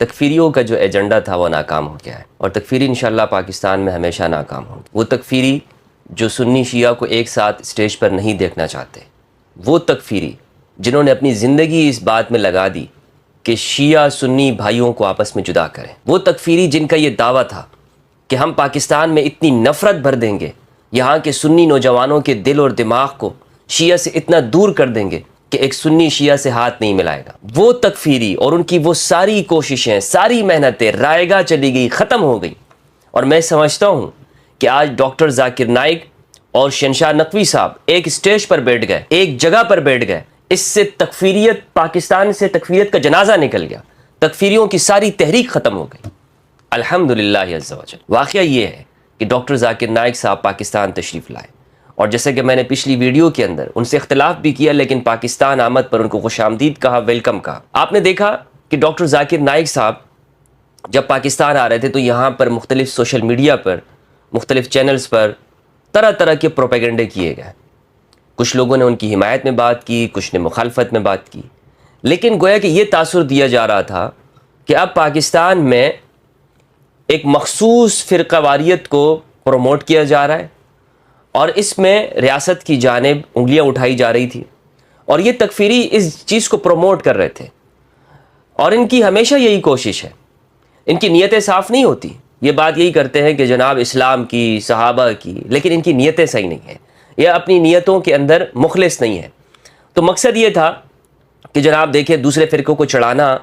تکفیریوں کا جو ایجنڈا تھا وہ ناکام ہو گیا ہے، اور تکفیری انشاءاللہ پاکستان میں ہمیشہ ناکام ہوں گے۔ وہ تکفیری جو سنی شیعہ کو ایک ساتھ اسٹیج پر نہیں دیکھنا چاہتے، وہ تکفیری جنہوں نے اپنی زندگی اس بات میں لگا دی کہ شیعہ سنی بھائیوں کو آپس میں جدا کریں، وہ تکفیری جن کا یہ دعویٰ تھا کہ ہم پاکستان میں اتنی نفرت بھر دیں گے، یہاں کے سنی نوجوانوں کے دل اور دماغ کو شیعہ سے اتنا دور کر دیں گے کہ ایک سنی شیعہ سے ہاتھ نہیں ملائے گا، وہ تکفیری اور ان کی وہ ساری کوششیں، ساری محنتیں رائے گاہ چلی گئی، ختم ہو گئی۔ اور میں سمجھتا ہوں کہ آج ڈاکٹر ذاکر نائک اور شہنشاہ نقوی صاحب ایک اسٹیج پر بیٹھ گئے، ایک جگہ پر بیٹھ گئے، اس سے تکفیریت، پاکستان سے تکفیریت کا جنازہ نکل گیا، تکفیریوں کی ساری تحریک ختم ہو گئی، الحمدللہ عز وجل۔ واقعہ یہ ہے کہ ڈاکٹر ذاکر نائک صاحب پاکستان تشریف لائے، اور جیسے کہ میں نے پچھلی ویڈیو کے اندر ان سے اختلاف بھی کیا، لیکن پاکستان آمد پر ان کو خوش آمدید کہا، ویلکم کہا۔ آپ نے دیکھا کہ ڈاکٹر ذاکر نائک صاحب جب پاکستان آ رہے تھے تو یہاں پر مختلف سوشل میڈیا پر، مختلف چینلز پر طرح طرح کے پروپیگنڈے کیے گئے، کچھ لوگوں نے ان کی حمایت میں بات کی، کچھ نے مخالفت میں بات کی، لیکن گویا کہ یہ تاثر دیا جا رہا تھا کہ اب پاکستان میں ایک مخصوص فرقہ واریت کو پروموٹ کیا جا رہا ہے، اور اس میں ریاست کی جانب انگلیاں اٹھائی جا رہی تھی، اور یہ تکفیری اس چیز کو پروموٹ کر رہے تھے، اور ان کی ہمیشہ یہی کوشش ہے، ان کی نیتیں صاف نہیں ہوتی، یہ بات یہی کرتے ہیں کہ جناب اسلام کی، صحابہ کی، لیکن ان کی نیتیں صحیح نہیں ہیں، یہ اپنی نیتوں کے اندر مخلص نہیں ہے۔ تو مقصد یہ تھا کہ جناب دیکھیں دوسرے فرقوں کو چڑھانا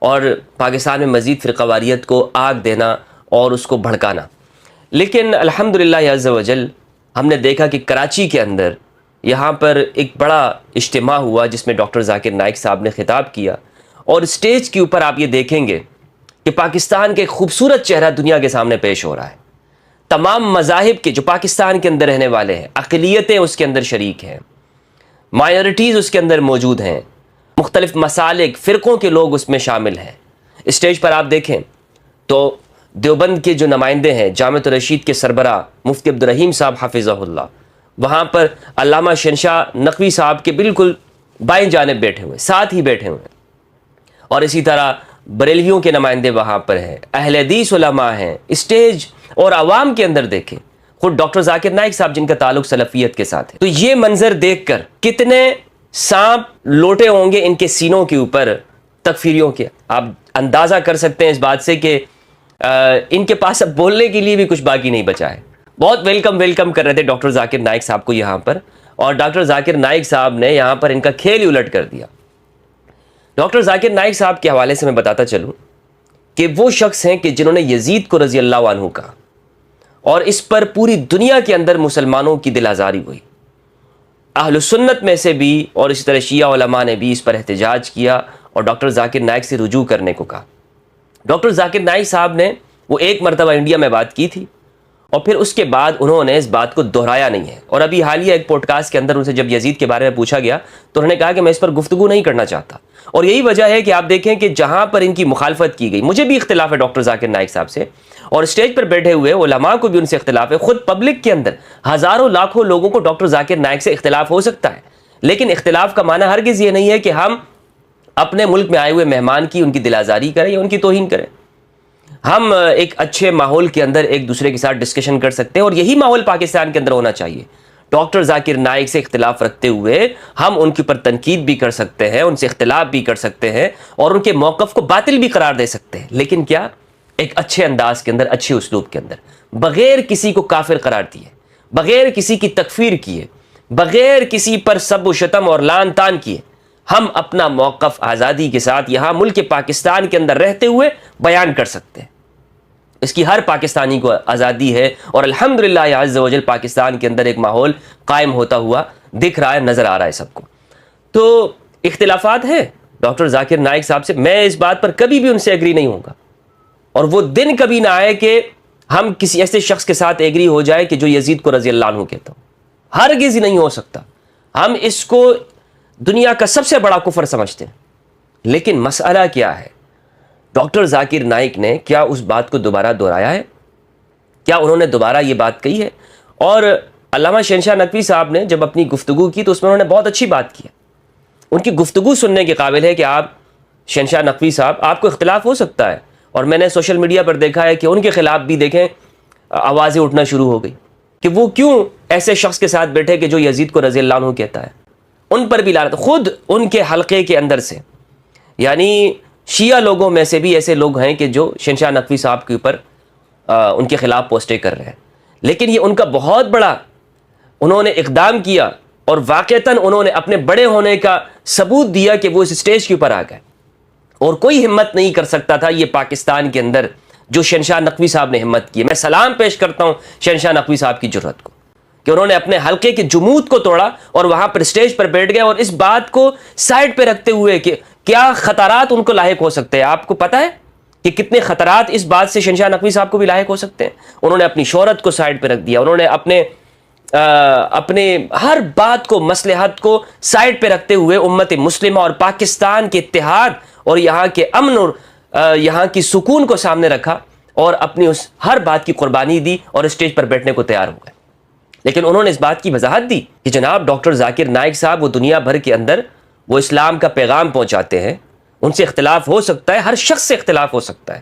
اور پاکستان میں مزید فرقہ واریت کو آگ دینا اور اس کو بھڑکانا، لیکن الحمدللہ عز وجل ہم نے دیکھا کہ کراچی کے اندر یہاں پر ایک بڑا اجتماع ہوا جس میں ڈاکٹر ذاکر نائک صاحب نے خطاب کیا، اور اسٹیج کے اوپر آپ یہ دیکھیں گے کہ پاکستان کے خوبصورت چہرہ دنیا کے سامنے پیش ہو رہا ہے، تمام مذاہب کے جو پاکستان کے اندر رہنے والے ہیں، اقلیتیں اس کے اندر شریک ہیں، مائنورٹیز اس کے اندر موجود ہیں، مختلف مسالک، فرقوں کے لوگ اس میں شامل ہیں۔ اسٹیج پر آپ دیکھیں تو دیوبند کے جو نمائندے ہیں، جامعۃ الرشید کے سربراہ مفتی عبدالرحیم صاحب حفظہ اللہ، وہاں پر علامہ شہنشاہ نقوی صاحب کے بالکل بائیں جانب بیٹھے ہوئے، ساتھ ہی بیٹھے ہوئے، اور اسی طرح بریلویوں کے نمائندے وہاں پر ہیں، اہل حدیث علماء ہیں۔ اسٹیج اور عوام کے اندر دیکھیں، خود ڈاکٹر ذاکر نائک صاحب جن کا تعلق سلفیت کے ساتھ ہے، تو یہ منظر دیکھ کر کتنے سانپ لوٹے ہوں گے ان کے سینوں کے اوپر تکفیریوں کے، آپ اندازہ کر سکتے ہیں اس بات سے کہ ان کے پاس اب بولنے کے لیے بھی کچھ باقی نہیں بچا ہے۔ بہت ویلکم کر رہے تھے ڈاکٹر ذاکر نائک صاحب کو یہاں پر، اور ڈاکٹر ذاکر نائک صاحب نے یہاں پر ان کا کھیل ہی الٹ کر دیا۔ ڈاکٹر ذاکر نائک صاحب کے حوالے سے میں بتاتا چلوں کہ وہ شخص ہیں کہ جنہوں نے یزید کو رضی اللہ عنہ کہا، اور اس پر پوری دنیا کے اندر مسلمانوں کی دل آزاری ہوئی، اہل سنت میں سے بھی اور اسی طرح شیعہ علماء نے بھی اس پر احتجاج کیا اور ڈاکٹر ذاکر نائک سے رجوع کرنے کو کہا۔ ڈاکٹر ذاکر نائک صاحب نے وہ ایک مرتبہ انڈیا میں بات کی تھی، اور پھر اس کے بعد انہوں نے اس بات کو دہرایا نہیں ہے، اور ابھی حالیہ ایک پوڈ کاسٹ کے اندر ان سے جب یزید کے بارے میں پوچھا گیا تو انہوں نے کہا کہ میں اس پر گفتگو نہیں کرنا چاہتا، اور یہی وجہ ہے کہ آپ دیکھیں کہ جہاں پر ان کی مخالفت کی گئی، مجھے بھی اختلاف ہے ڈاکٹر ذاکر نائک صاحب سے، اور اسٹیج پر بیٹھے ہوئے علماء کو بھی ان سے اختلاف ہے، خود پبلک کے اندر ہزاروں لاکھوں لوگوں کو ڈاکٹر ذاکر نائک سے اختلاف ہو سکتا ہے، لیکن اختلاف کا معنی ہرگز یہ نہیں ہے کہ ہم اپنے ملک میں آئے ہوئے مہمان کی ان کی دل آزاری کریں یا ان کی توہین کریں۔ ہم ایک اچھے ماحول کے اندر ایک دوسرے کے ساتھ ڈسکشن کر سکتے ہیں، اور یہی ماحول پاکستان کے اندر ہونا چاہیے۔ ڈاکٹر ذاکر نائک سے اختلاف رکھتے ہوئے ہم ان کے اوپر تنقید بھی کر سکتے ہیں، ان سے اختلاف بھی کر سکتے ہیں، اور ان کے موقف کو باطل بھی قرار دے سکتے ہیں، لیکن کیا؟ ایک اچھے انداز کے اندر، اچھے اسلوب کے اندر، بغیر کسی کو کافر قرار دیے، بغیر کسی کی تکفیر کیے، بغیر کسی پر سب و شتم اور لعن طعن کیے، ہم اپنا موقف آزادی کے ساتھ یہاں ملک پاکستان کے اندر رہتے ہوئے بیان کر سکتے ہیں۔ اس کی ہر پاکستانی کو آزادی ہے، اور الحمدللہ عز وجل پاکستان کے اندر ایک ماحول قائم ہوتا ہوا دکھ رہا ہے، نظر آ رہا ہے سب کو۔ تو اختلافات ہیں ڈاکٹر ذاکر نائک صاحب سے، میں اس بات پر کبھی بھی ان سے ایگری نہیں ہوں گا، اور وہ دن کبھی نہ آئے کہ ہم کسی ایسے شخص کے ساتھ ایگری ہو جائے کہ جو یزید کو رضی اللہ عنہ کہتا ہوں، ہرگز ہی نہیں ہو سکتا۔ ہم اس کو دنیا کا سب سے بڑا کفر سمجھتے ہیں، لیکن مسئلہ کیا ہے؟ ڈاکٹر ذاکر نائک نے کیا اس بات کو دوبارہ دہرایا ہے؟ کیا انہوں نے دوبارہ یہ بات کہی ہے؟ اور علامہ شہنشاہ نقوی صاحب نے جب اپنی گفتگو کی تو اس میں انہوں نے بہت اچھی بات کی ہے، ان کی گفتگو سننے کے قابل ہے کہ آپ شہنشاہ نقوی صاحب، آپ کو اختلاف ہو سکتا ہے، اور میں نے سوشل میڈیا پر دیکھا ہے کہ ان کے خلاف بھی دیکھیں آوازیں اٹھنا شروع ہو گئی کہ وہ کیوں ایسے شخص کے ساتھ بیٹھے کہ جو یزید کو رضی اللہ عنہ کہتا ہے. ان پر بھی لعنت، خود ان کے حلقے کے اندر سے، یعنی شیعہ لوگوں میں سے بھی ایسے لوگ ہیں کہ جو شہنشاہ نقوی صاحب کے اوپر ان کے خلاف پوسٹیں کر رہے ہیں. لیکن یہ ان کا بہت بڑا انہوں نے اقدام کیا، اور واقعتاً انہوں نے اپنے بڑے ہونے کا ثبوت دیا کہ وہ اس اسٹیج کے اوپر آ گئے، اور کوئی ہمت نہیں کر سکتا تھا یہ پاکستان کے اندر جو شہنشاہ نقوی صاحب نے ہمت کی. میں سلام پیش کرتا ہوں شہنشاہ نقوی صاحب کی جرأت کو کہ انہوں نے اپنے حلقے کے جمود کو توڑا اور وہاں پر اسٹیج پر بیٹھ گئے، اور اس بات کو سائڈ پہ رکھتے ہوئے کہ کیا خطرات ان کو لاحق ہو سکتے ہیں. آپ کو پتہ ہے کہ کتنے خطرات اس بات سے شہنشاہ نقوی صاحب کو بھی لاحق ہو سکتے ہیں. انہوں نے اپنی شہرت کو سائڈ پہ رکھ دیا، انہوں نے اپنے ہر بات کو، مصلحت کو سائڈ پہ رکھتے ہوئے امت مسلمہ اور پاکستان کے اتحاد اور یہاں کے امن اور یہاں کی سکون کو سامنے رکھا، اور اپنی اس ہر بات کی قربانی دی اور اسٹیج پر بیٹھنے کو تیار ہو گئے. لیکن انہوں نے اس بات کی وضاحت دی کہ جناب ڈاکٹر ذاکر نائک صاحب وہ دنیا بھر کے اندر وہ اسلام کا پیغام پہنچاتے ہیں، ان سے اختلاف ہو سکتا ہے، ہر شخص سے اختلاف ہو سکتا ہے،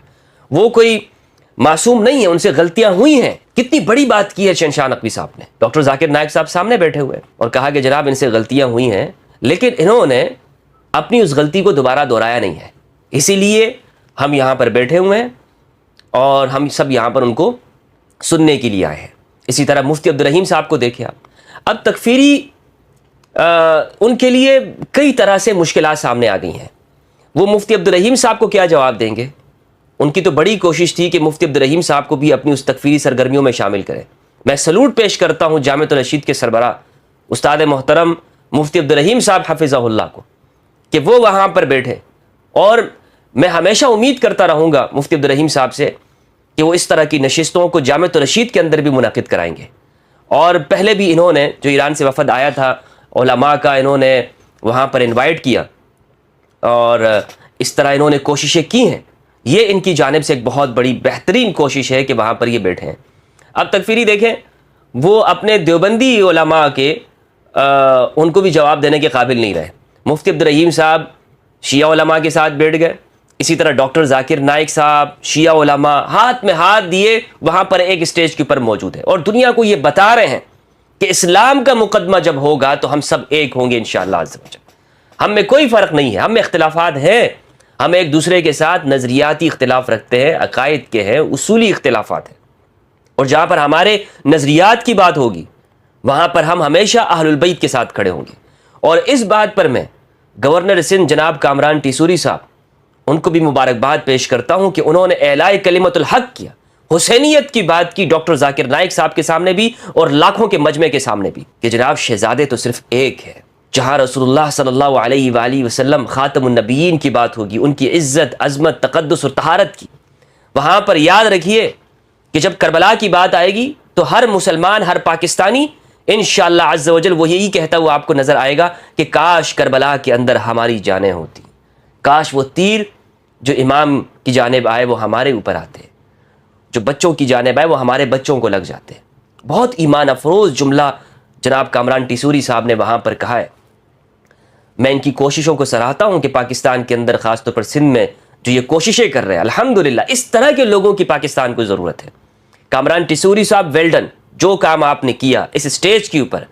وہ کوئی معصوم نہیں ہے، ان سے غلطیاں ہوئی ہیں. کتنی بڑی بات کی ہے شہنشاہ نقوی صاحب نے. ڈاکٹر ذاکر نائک صاحب سامنے بیٹھے ہوئے اور کہا کہ جناب ان سے غلطیاں ہوئی ہیں، لیکن انہوں نے اپنی اس غلطی کو دوبارہ دہرایا نہیں ہے، اسی لیے ہم یہاں پر بیٹھے ہوئے ہیں اور ہم سب یہاں پر ان کو سننے کے لیے آئے ہیں. اسی طرح مفتی عبدالرحیم صاحب کو دیکھیں آپ، اب تکفیری ان کے لیے کئی طرح سے مشکلات سامنے آ گئی ہیں. وہ مفتی عبدالرحیم صاحب کو کیا جواب دیں گے؟ ان کی تو بڑی کوشش تھی کہ مفتی عبدالرحیم صاحب کو بھی اپنی اس تکفیری سرگرمیوں میں شامل کریں. میں سلوٹ پیش کرتا ہوں جامعۃ الرشید کے سربراہ استاد محترم مفتی عبدالرحیم صاحب حفظہ اللہ کو کہ وہ وہاں پر بیٹھے، اور میں ہمیشہ امید کرتا رہوں گا مفتی عبدالرحیم صاحب سے کہ وہ اس طرح کی نشستوں کو جامعۃ الرشید کے اندر بھی منعقد کرائیں گے. اور پہلے بھی انہوں نے جو ایران سے وفد آیا تھا علماء کا، انہوں نے وہاں پر انوائٹ کیا، اور اس طرح انہوں نے کوششیں کی ہیں. یہ ان کی جانب سے ایک بہت بڑی بہترین کوشش ہے کہ وہاں پر یہ بیٹھے ہیں. اب تکفیری دیکھیں، وہ اپنے دیوبندی علماء کے ان کو بھی جواب دینے کے قابل نہیں رہے. مفتی عبدالرحیم صاحب شیعہ علماء کے ساتھ بیٹھ گئے، اسی طرح ڈاکٹر ذاکر نائک صاحب شیعہ علماء ہاتھ میں ہاتھ دیے وہاں پر ایک اسٹیج کے اوپر موجود ہے، اور دنیا کو یہ بتا رہے ہیں کہ اسلام کا مقدمہ جب ہوگا تو ہم سب ایک ہوں گے انشاءاللہ عز و جل. ہم میں کوئی فرق نہیں ہے، ہم میں اختلافات ہیں، ہم ایک دوسرے کے ساتھ نظریاتی اختلاف رکھتے ہیں، عقائد کے ہیں، اصولی اختلافات ہیں، اور جہاں پر ہمارے نظریات کی بات ہوگی وہاں پر ہم ہمیشہ اہل البیت کے ساتھ کھڑے ہوں گے. اور اس بات پر میں گورنر سندھ جناب کامران ٹیسوری صاحب ان کو بھی مبارکباد پیش کرتا ہوں کہ انہوں نے اعلاء کلمت الحق کیا، حسینیت کی بات کی ڈاکٹر ذاکر نائک صاحب کے سامنے بھی اور لاکھوں کے مجمع کے سامنے بھی کہ جناب شہزادے تو صرف ایک ہے. جہاں رسول اللہ صلی اللہ علیہ وآلہ وسلم خاتم النبیین کی بات ہوگی، ان کی عزت، عظمت، تقدس اور طہارت کی، وہاں پر یاد رکھیے کہ جب کربلا کی بات آئے گی تو ہر مسلمان، ہر پاکستانی انشاءاللہ عز و جل وہ یہی کہتا ہوا آپ کو نظر آئے گا کہ کاش کربلا کے اندر ہماری جانیں ہوتی، کاش وہ تیر جو امام کی جانب آئے وہ ہمارے اوپر آتے، جو بچوں کی جانب آئے وہ ہمارے بچوں کو لگ جاتے. بہت ایمان افروز جملہ جناب کامران ٹیسوری صاحب نے وہاں پر کہا ہے. میں ان کی کوششوں کو سراہتا ہوں کہ پاکستان کے اندر خاص طور پر سندھ میں جو یہ کوششیں کر رہے ہیں، الحمدللہ اس طرح کے لوگوں کی پاکستان کو ضرورت ہے. کامران ٹیسوری صاحب ویل ڈن، جو کام آپ نے کیا اس اسٹیج کے اوپر،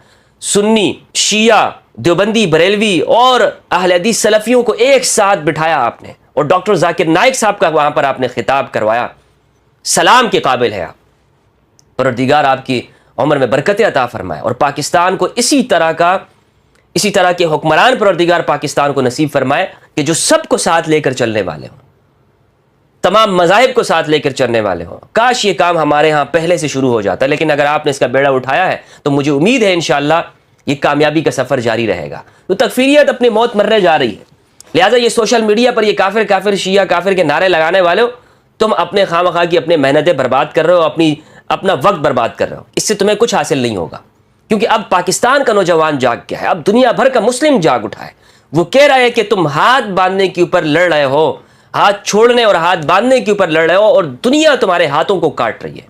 سنی، شیعہ، دیوبندی، بریلوی اور اہل حدیث سلفیوں کو ایک ساتھ بٹھایا آپ نے، اور ڈاکٹر ذاکر نائک صاحب کا وہاں پر آپ نے خطاب کروایا. سلام کے قابل ہے آپ. پروردگار آپ کی عمر میں برکت عطا فرمائے، اور پاکستان کو اسی طرح کے حکمران پروردگار پاکستان کو نصیب فرمائے کہ جو سب کو ساتھ لے کر چلنے والے ہوں، تمام مذاہب کو ساتھ لے کر چلنے والے ہوں. کاش یہ کام ہمارے ہاں پہلے سے شروع ہو جاتا، لیکن اگر آپ نے اس کا بیڑا اٹھایا ہے تو مجھے امید ہے انشاءاللہ یہ کامیابی کا سفر جاری رہے گا. تو تکفیریت اپنی موت مرنے جا رہی ہے، لہٰذا یہ سوشل میڈیا پر یہ کافر کافر شیعہ کافر کے نعرے لگانے والے ہو، تم اپنے خواہ کی اپنے محنتیں برباد کر رہے ہو، اپنا وقت برباد کر رہے ہو. اس سے تمہیں کچھ حاصل نہیں ہوگا، کیونکہ اب پاکستان کا نوجوان جاگ گیا ہے، اب دنیا بھر کا مسلم جاگ اٹھا ہے. وہ کہہ رہا ہے کہ تم ہاتھ باندھنے کے اوپر لڑ رہے ہو، ہاتھ چھوڑنے اور ہاتھ باندھنے کے اوپر لڑ رہے ہو، اور دنیا تمہارے ہاتھوں کو کاٹ رہی ہے،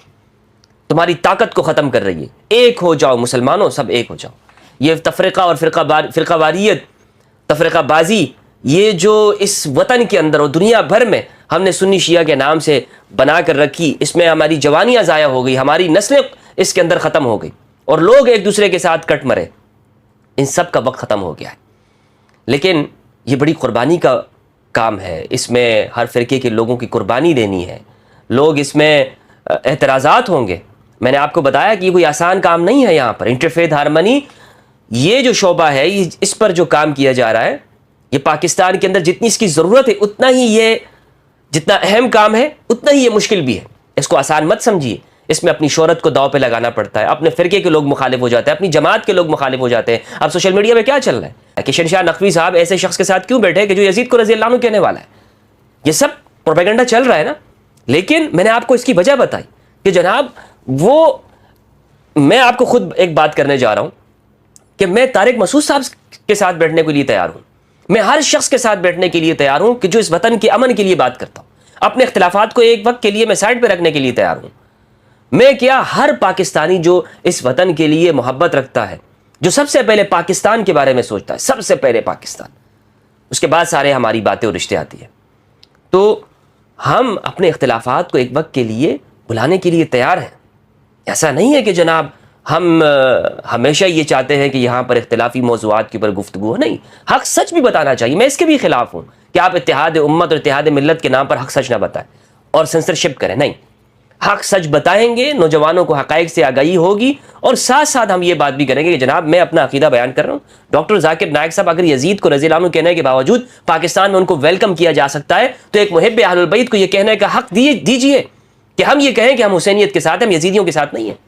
تمہاری طاقت کو ختم کر رہی ہے. ایک ہو جاؤ مسلمانوں، سب ایک ہو جاؤ. یہ تفرقہ اور فرقہ واریت، تفرقہ بازی، یہ جو اس وطن کے اندر اور دنیا بھر میں ہم نے سنی شیعہ کے نام سے بنا کر رکھی، اس میں ہماری جوانیاں ضائع ہو گئی، ہماری نسلیں اس کے اندر ختم ہو گئی، اور لوگ ایک دوسرے کے ساتھ کٹ مرے، ان سب کا وقت ختم ہو گیا ہے۔ لیکن یہ بڑی قربانی کا کام ہے، اس میں ہر فرقے کے لوگوں کی قربانی دینی ہے، لوگ اس میں اعتراضات ہوں گے۔ میں نے آپ کو بتایا کہ یہ کوئی آسان کام نہیں ہے۔ یہاں پر انٹرفیتھ ہارمنی یہ جو شعبہ ہے، اس پر جو کام کیا جا رہا ہے، یہ پاکستان کے اندر جتنی اس کی ضرورت ہے اتنا ہی یہ جتنا اہم کام ہے اتنا ہی یہ مشکل بھی ہے۔ اس کو آسان مت سمجھیے، اس میں اپنی شہرت کو داؤ پہ لگانا پڑتا ہے، اپنے فرقے کے لوگ مخالف ہو جاتے ہیں، اپنی جماعت کے لوگ مخالف ہو جاتے ہیں۔ اب سوشل میڈیا پہ کیا چل رہا ہے کہ شہنشاہ نقوی صاحب ایسے شخص کے ساتھ کیوں بیٹھے کہ جو یزید کو رضی اللہ عنہ کہنے والا ہے؟ یہ سب پروپیگنڈا چل رہا ہے نا۔ لیکن میں نے آپ کو اس کی وجہ بتائی کہ جناب میں آپ کو خود ایک بات کرنے جا رہا ہوں کہ میں طارق مسعود صاحب کے ساتھ بیٹھنے کے لیے تیار ہوں، میں ہر شخص کے ساتھ بیٹھنے کے لیے تیار ہوں کہ جو اس وطن کے امن کے لیے بات کرتا ہوں، اپنے اختلافات کو ایک وقت کے لیے میں سائڈ پہ رکھنے کے لیے تیار ہوں۔ میں کیا، ہر پاکستانی جو اس وطن کے لیے محبت رکھتا ہے، جو سب سے پہلے پاکستان کے بارے میں سوچتا ہے، سب سے پہلے پاکستان، اس کے بعد سارے ہماری باتیں اور رشتے آتی ہیں، تو ہم اپنے اختلافات کو ایک وقت کے لیے بلانے کے لیے تیار ہیں۔ ایسا نہیں ہے کہ جناب ہم ہمیشہ یہ چاہتے ہیں کہ یہاں پر اختلافی موضوعات کے اوپر گفتگو ہو، نہیں، حق سچ بھی بتانا چاہیے۔ میں اس کے بھی خلاف ہوں کہ آپ اتحاد امت اور اتحاد ملت کے نام پر حق سچ نہ بتائیں اور سنسرشپ کریں، نہیں، حق سچ بتائیں گے، نوجوانوں کو حقائق سے آگاہی ہوگی، اور ساتھ ساتھ ہم یہ بات بھی کریں گے کہ جناب میں اپنا عقیدہ بیان کر رہا ہوں، ڈاکٹر ذاکر نائک صاحب اگر یزید کو رضی اللہ عنہ کہنے کے باوجود پاکستان میں ان کو ویلکم کیا جا سکتا ہے، تو ایک محب اہل البیت کو یہ کہنے کا حق دیجیے کہ ہم یہ کہیں کہ ہم حسینیت کے ساتھ ہیں، ہم یزیدیوں کے ساتھ نہیں ہیں۔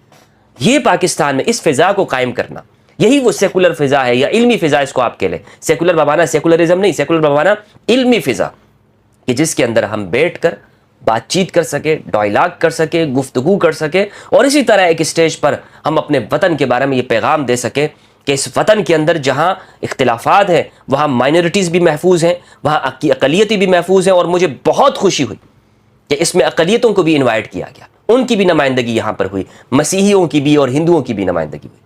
یہ پاکستان میں اس فضا کو قائم کرنا، یہی وہ سیکولر فضا ہے، یا علمی فضا اس کو آپ کہہ لیں۔ سیکولر بمانا سیکولرزم نہیں، سیکولر بمانا علمی فضا، کہ جس کے اندر ہم بیٹھ کر بات چیت کر سکے، ڈائلاگ کر سکے، گفتگو کر سکے، اور اسی طرح ایک اسٹیج پر ہم اپنے وطن کے بارے میں یہ پیغام دے سکیں کہ اس وطن کے اندر جہاں اختلافات ہیں وہاں مائنورٹیز بھی محفوظ ہیں، وہاں اقلیتیں بھی محفوظ ہیں، اور مجھے بہت خوشی ہوئی کہ اس میں اقلیتوں کو بھی انوائٹ کیا گیا، ان کی بھی نمائندگی یہاں پر ہوئی، مسیحیوں کی بھی اور ہندوؤں کی بھی نمائندگی ہوئی،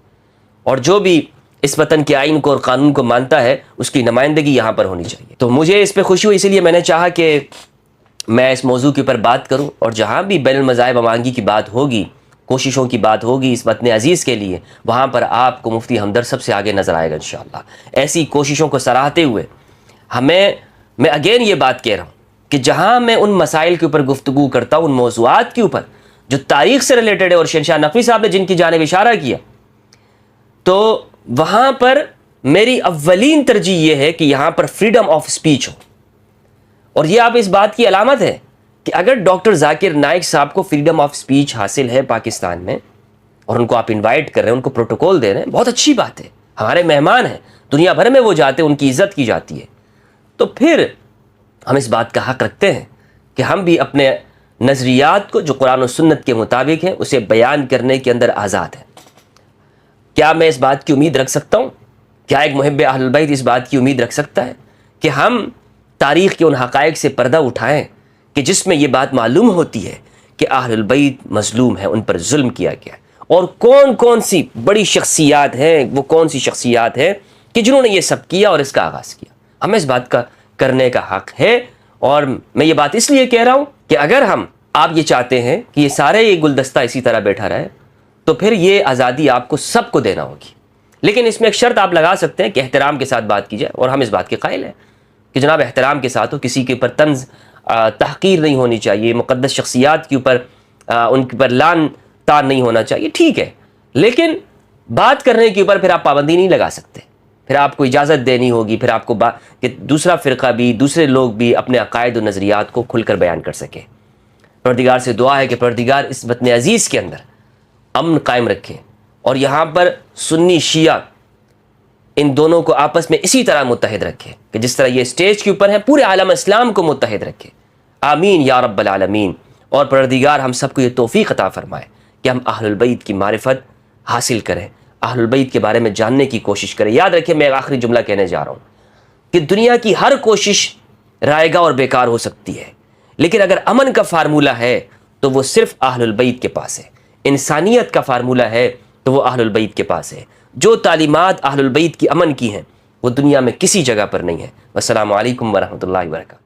اور جو بھی اس وطن کے آئین کو اور قانون کو مانتا ہے اس کی نمائندگی یہاں پر ہونی چاہیے۔ تو مجھے اس پہ خوشی ہوئی، اسی لیے میں نے چاہا کہ میں اس موضوع کے اوپر بات کروں، اور جہاں بھی بین المذاہب امانگی کی بات ہوگی، کوششوں کی بات ہوگی اس وطن عزیز کے لیے، وہاں پر آپ کو مفتی ہمدرد سب سے آگے نظر آئے گا انشاءاللہ۔ ایسی کوششوں کو سراہتے ہوئے میں اگین یہ بات کہہ رہا ہوں کہ جہاں میں ان مسائل کے اوپر گفتگو کرتا ہوں، ان موضوعات کے اوپر جو تاریخ سے ریلیٹڈ ہے، اور شہنشاہ نقوی صاحب نے جن کی جانب اشارہ کیا، تو وہاں پر میری اولین ترجیح یہ ہے کہ یہاں پر فریڈم آف سپیچ ہو، اور یہ آپ اس بات کی علامت ہے کہ اگر ڈاکٹر ذاکر نائک صاحب کو فریڈم آف سپیچ حاصل ہے پاکستان میں، اور ان کو آپ انوائٹ کر رہے ہیں، ان کو پروٹوکول دے رہے ہیں، بہت اچھی بات ہے، ہمارے مہمان ہیں، دنیا بھر میں وہ جاتے ہیں، ان کی عزت کی جاتی ہے، تو پھر ہم اس بات کا حق رکھتے ہیں کہ ہم بھی اپنے نظریات کو جو قرآن و سنت کے مطابق ہیں اسے بیان کرنے کے اندر آزاد ہیں۔ کیا میں اس بات کی امید رکھ سکتا ہوں، کیا ایک محب اہل البیت اس بات کی امید رکھ سکتا ہے کہ ہم تاریخ کے ان حقائق سے پردہ اٹھائیں کہ جس میں یہ بات معلوم ہوتی ہے کہ اہل البیت مظلوم ہیں، ان پر ظلم کیا گیا ہے، اور کون کون سی بڑی شخصیات ہیں، وہ کون سی شخصیات ہیں کہ جنہوں نے یہ سب کیا اور اس کا آغاز کیا؟ ہمیں اس بات کا کرنے کا حق ہے، اور میں یہ بات اس لیے کہہ رہا ہوں کہ اگر آپ یہ چاہتے ہیں کہ یہ سارے یہ گلدستہ اسی طرح بیٹھا رہے، تو پھر یہ آزادی آپ کو سب کو دینا ہوگی، لیکن اس میں ایک شرط آپ لگا سکتے ہیں کہ احترام کے ساتھ بات کی جائے، اور ہم اس بات کے قائل ہیں کہ جناب احترام کے ساتھ ہو، کسی کے اوپر طنز تحقیر نہیں ہونی چاہیے، مقدس شخصیات کے اوپر ان کے اوپر لعن طار نہیں ہونا چاہیے، ٹھیک ہے، لیکن بات کرنے کے اوپر پھر آپ پابندی نہیں لگا سکتے، پھر آپ کو اجازت دینی ہوگی، پھر آپ کو کہ دوسرا فرقہ بھی، دوسرے لوگ بھی اپنے عقائد و نظریات کو کھل کر بیان کر سکیں۔ پروردگار سے دعا ہے کہ پروردگار اس وطن عزیز کے اندر امن قائم رکھے، اور یہاں پر سنی شیعہ ان دونوں کو آپس میں اسی طرح متحد رکھے کہ جس طرح یہ اسٹیج کے اوپر ہے پورے عالم اسلام کو متحد رکھے، آمین یا رب العالمین۔ اور پروردگار ہم سب کو یہ توفیق عطا فرمائے کہ ہم اہل البیت کی معرفت حاصل کریں، اہل البیت کے بارے میں جاننے کی کوشش کریں۔ یاد رکھیں، میں ایک آخری جملہ کہنے جا رہا ہوں کہ دنیا کی ہر کوشش رائے گاہ اور بیکار ہو سکتی ہے، لیکن اگر امن کا فارمولہ ہے تو وہ صرف اہل البیت کے پاس ہے، انسانیت کا فارمولہ ہے تو وہ اہل البیت کے پاس ہے۔ جو تعلیمات اہل البیت کی امن کی ہیں وہ دنیا میں کسی جگہ پر نہیں ہے۔ والسلام علیکم ورحمۃ اللہ وبرکاتہ۔